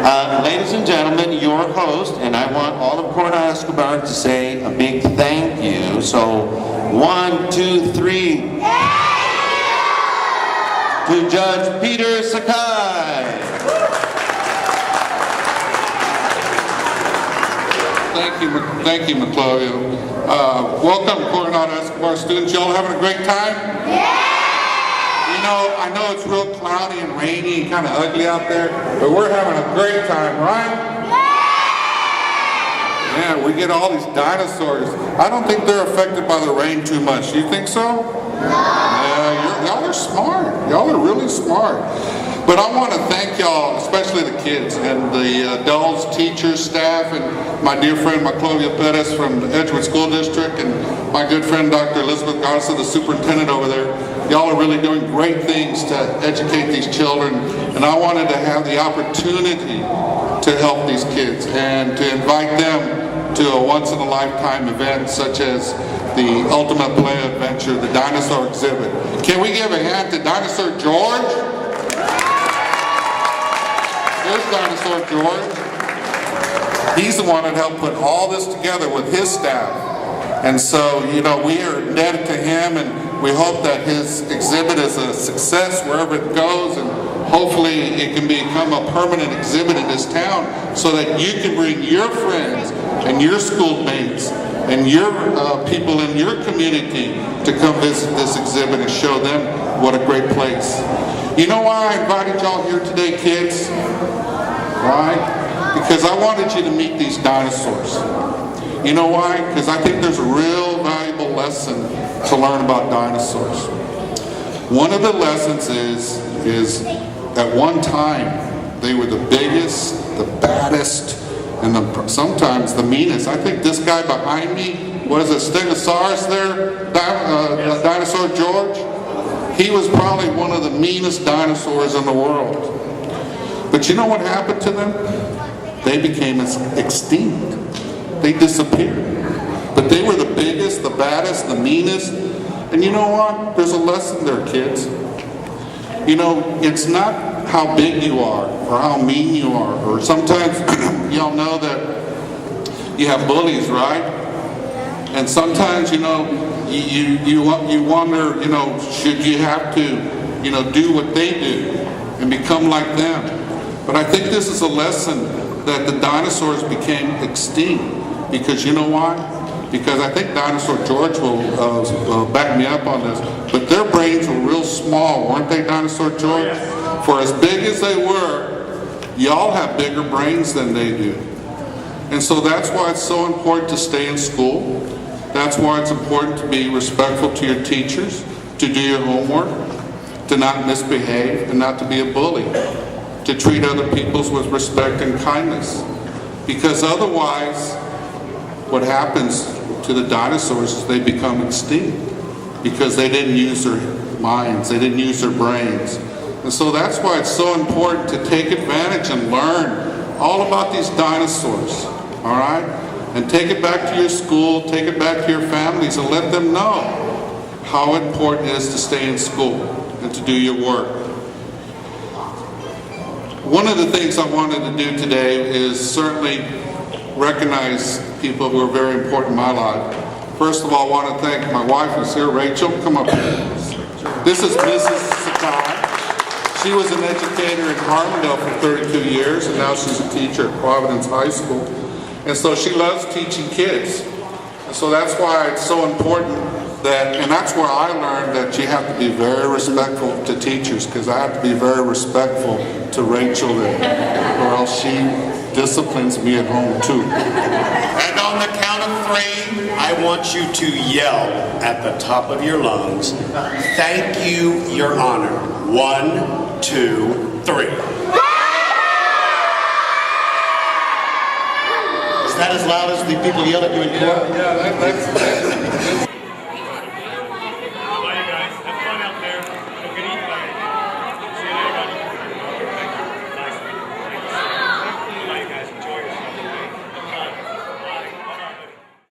Ladies and gentlemen, your host, and I want all of Coronado Escobar to say a big thank you. So, 1, 2, 3. To Judge Peter Sakai. Thank you, McClovio. Welcome, Coronado Escobar students. Y'all having a great time? Yeah! You know, I know it's real cloudy and rainy and kind of ugly out there, but we're having a great time, right? Yeah, we get all these dinosaurs. I don't think they're affected by the rain too much. You think so? Yeah, y'all are smart. Y'all are really smart. But I want to thank y'all, especially the kids and the adults, teachers, staff, and my dear friend McClovio Perez from the Edgewood School District, and my good friend Dr. Elizabeth Garza, the superintendent over there. Y'all are really doing great things to educate these children, and I wanted to have the opportunity to help these kids and to invite them to a once-in-a-lifetime event such as the Ultimate Play Adventure, the Dinosaur exhibit. Can we give a hand to Dinosaur George? Here's Dinosaur George. He's the one that helped put all this together with his staff. And so, you know, we are indebted to him, and we hope that his exhibit is a success wherever it goes, and hopefully it can become a permanent exhibit in this town so that you can bring your friends and your schoolmates and your people in your community to come visit this exhibit and show them what a great place. You know why I invited y'all here today, kids? Why? Because I wanted you to meet these dinosaurs. You know why? Because I think there's a real valuable lesson to learn about dinosaurs. One of the lessons is at one time they were the biggest, the baddest, and sometimes the meanest. I think this guy behind me, what is it, Stegosaurus there? Dinosaur George? He was probably one of the meanest dinosaurs in the world. But you know what happened to them? They became extinct. They disappeared. But they were the biggest, the baddest, the meanest. And you know what? There's a lesson there, kids. You know, it's not how big you are or how mean you are. Or sometimes y'all know that you have bullies, right? And sometimes, you know, you wonder, you know, should you have to, you know, do what they do and become like them? But I think this is a lesson that the dinosaurs became extinct. Because you know why? Because I think Dinosaur George will back me up on this, but their brains were real small, weren't they, Dinosaur George? For as big as they were, y'all have bigger brains than they do. And so that's why it's so important to stay in school. That's why it's important to be respectful to your teachers, to do your homework, to not misbehave, and not to be a bully, to treat other people with respect and kindness. Because otherwise, what happens to the dinosaurs is they become extinct because they didn't use their minds, they didn't use their brains. And so that's why it's so important to take advantage and learn all about these dinosaurs, all right? And take it back to your school, take it back to your families, and let them know how important it is to stay in school and to do your work. One of the things I wanted to do today is certainly recognize people who are very important in my life. First of all, I want to thank my wife who's here, Rachel. Come up here. This is Mrs. Sakai. She was an educator in Harlandale for 32 years, and now she's a teacher at Providence High School. And so she loves teaching kids. And so that's why it's so important that, and that's where I learned that you have to be very respectful to teachers, because I have to be very respectful to Rachel, or else she disciplines me at home too. And on the count of 3, I want you to yell at the top of your lungs, "Thank you, Your Honor." 1, 2, 3. Is that as loud as the people yell at you in court? Yeah, that's